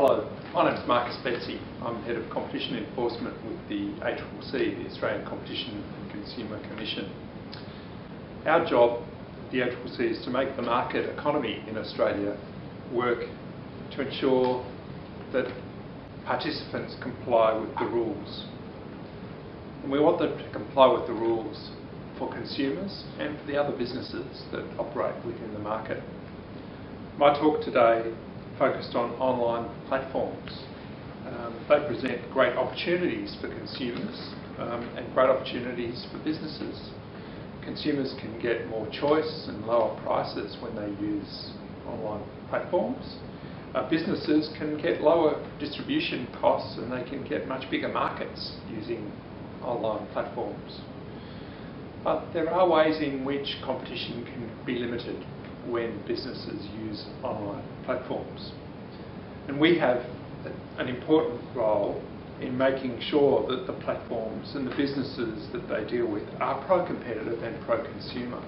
Hello, my name is Marcus Bezzi. I'm Head of Competition Enforcement with the ACCC, the Australian Competition and Consumer Commission. Our job, the ACCC, is to make the market economy in Australia work to ensure that participants comply with the rules. And we want them to comply with the rules for consumers and for the other businesses that operate within the market. My talk today focused on online platforms. They present great opportunities for consumers and great opportunities for businesses. Consumers can get more choice and lower prices when they use online platforms. Businesses can get lower distribution costs and they can get much bigger markets using online platforms. But there are ways in which competition can be limited when businesses use online platforms. And we have an important role in making sure that the platforms and the businesses that they deal with are pro-competitive and pro-consumer.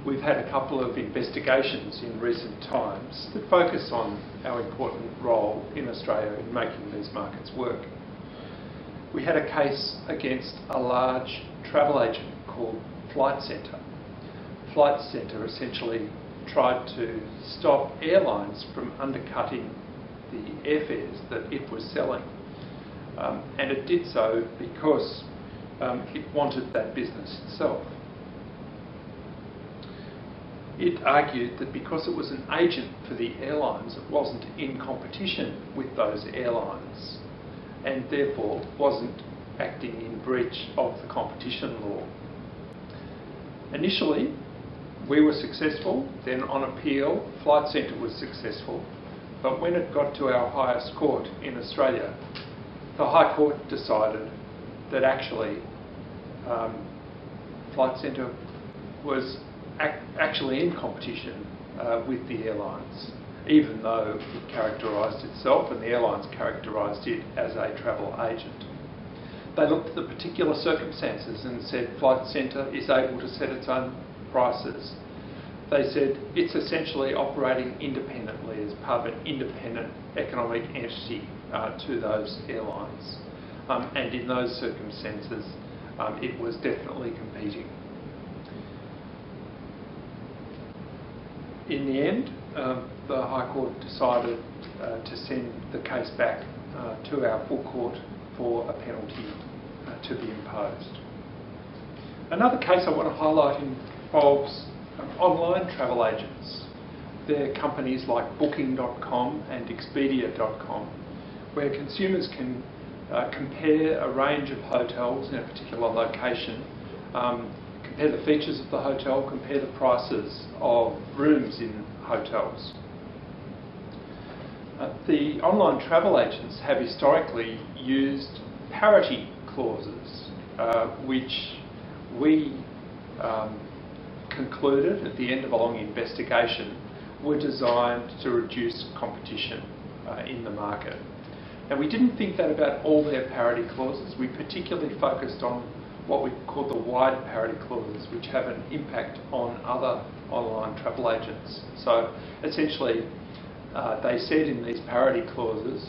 We've had a couple of investigations in recent times that focus on our important role in Australia in making these markets work. We had a case against a large travel agent called Flight Centre. Flight Centre essentially tried to stop airlines from undercutting the airfares that it was selling. And it did so because it wanted that business itself. It argued that because it was an agent for the airlines, it wasn't in competition with those airlines and therefore wasn't acting in breach of the competition law. Initially, we were successful, then on appeal, Flight Centre was successful, but when it got to our highest court in Australia, the High Court decided that actually Flight Centre was actually in competition with the airlines, even though it characterised itself and the airlines characterised it as a travel agent. They looked at the particular circumstances and said Flight Centre is able to set its own prices. They said it's essentially operating independently as part of an independent economic entity to those airlines. And in those circumstances, it was definitely competing. In the end, the High Court decided to send the case back to our full court for a penalty to be imposed. Another case I want to highlight involves online travel agents. They're companies like Booking.com and Expedia.com, where consumers can compare a range of hotels in a particular location, compare the features of the hotel, compare the prices of rooms in hotels. The online travel agents have historically used parity clauses, which we concluded at the end of a long investigation were designed to reduce competition in the market. And we didn't think that about all their parity clauses. We particularly focused on what we call the wide parity clauses, which have an impact on other online travel agents. So essentially, they said in these parity clauses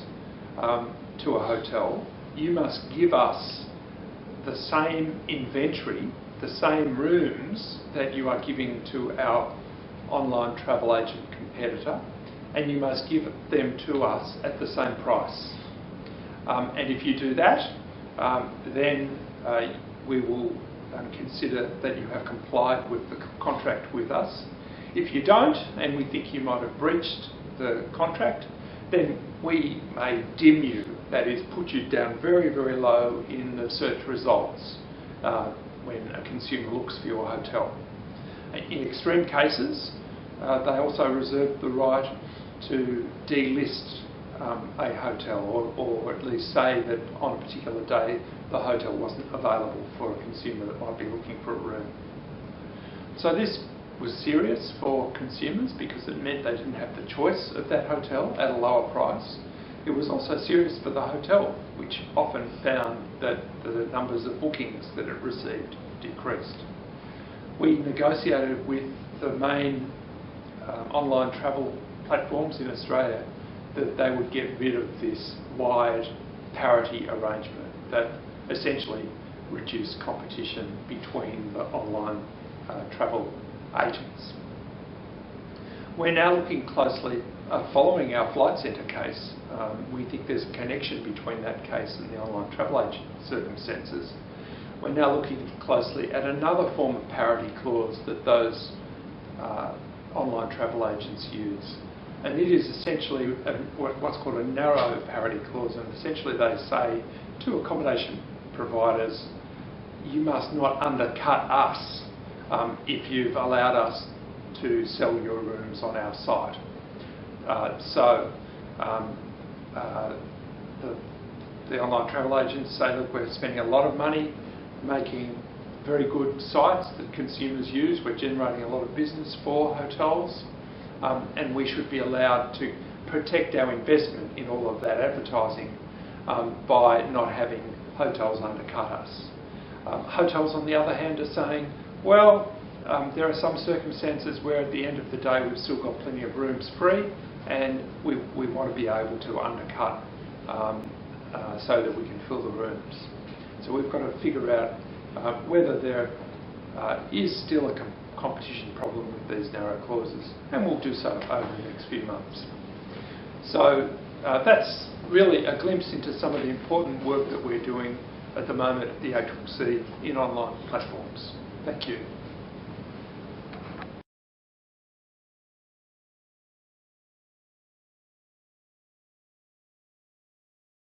to a hotel, you must give us the same inventory, the same rooms that you are giving to our online travel agent competitor, and you must give them to us at the same price. And if you do that, then we will consider that you have complied with the contract with us. If you don't, and we think you might have breached the contract, then we may dim you, that is, put you down very, very low in the search results when a consumer looks for your hotel. In extreme cases, they also reserve the right to delist a hotel or at least say that on a particular day the hotel wasn't available for a consumer that might be looking for a room. So this was serious for consumers because it meant they didn't have the choice of that hotel at a lower price. It was also serious for the hotel, which often found that the numbers of bookings that it received decreased. We negotiated with the main online travel platforms in Australia that they would get rid of this wide parity arrangement that essentially reduced competition between the online travel agents. We're now looking closely, following our Flight Centre case. We think there's a connection between that case and the online travel agent circumstances. We're now looking closely at another form of parity clause that those online travel agents use. And it is essentially what's called a narrow parity clause, and essentially they say to accommodation providers, you must not undercut us if you've allowed us to sell your rooms on our site. The online travel agents say, look, we're spending a lot of money making very good sites that consumers use. We're generating a lot of business for hotels, and we should be allowed to protect our investment in all of that advertising by not having hotels undercut us. Hotels, on the other hand, are saying, well, there are some circumstances where at the end of the day we've still got plenty of rooms free, and we want to be able to undercut so that we can fill the rooms. So we've got to figure out whether there is still a competition problem with these narrow clauses, and we'll do so over the next few months. So that's really a glimpse into some of the important work that we're doing at the moment at the ACCC in online platforms. Thank you.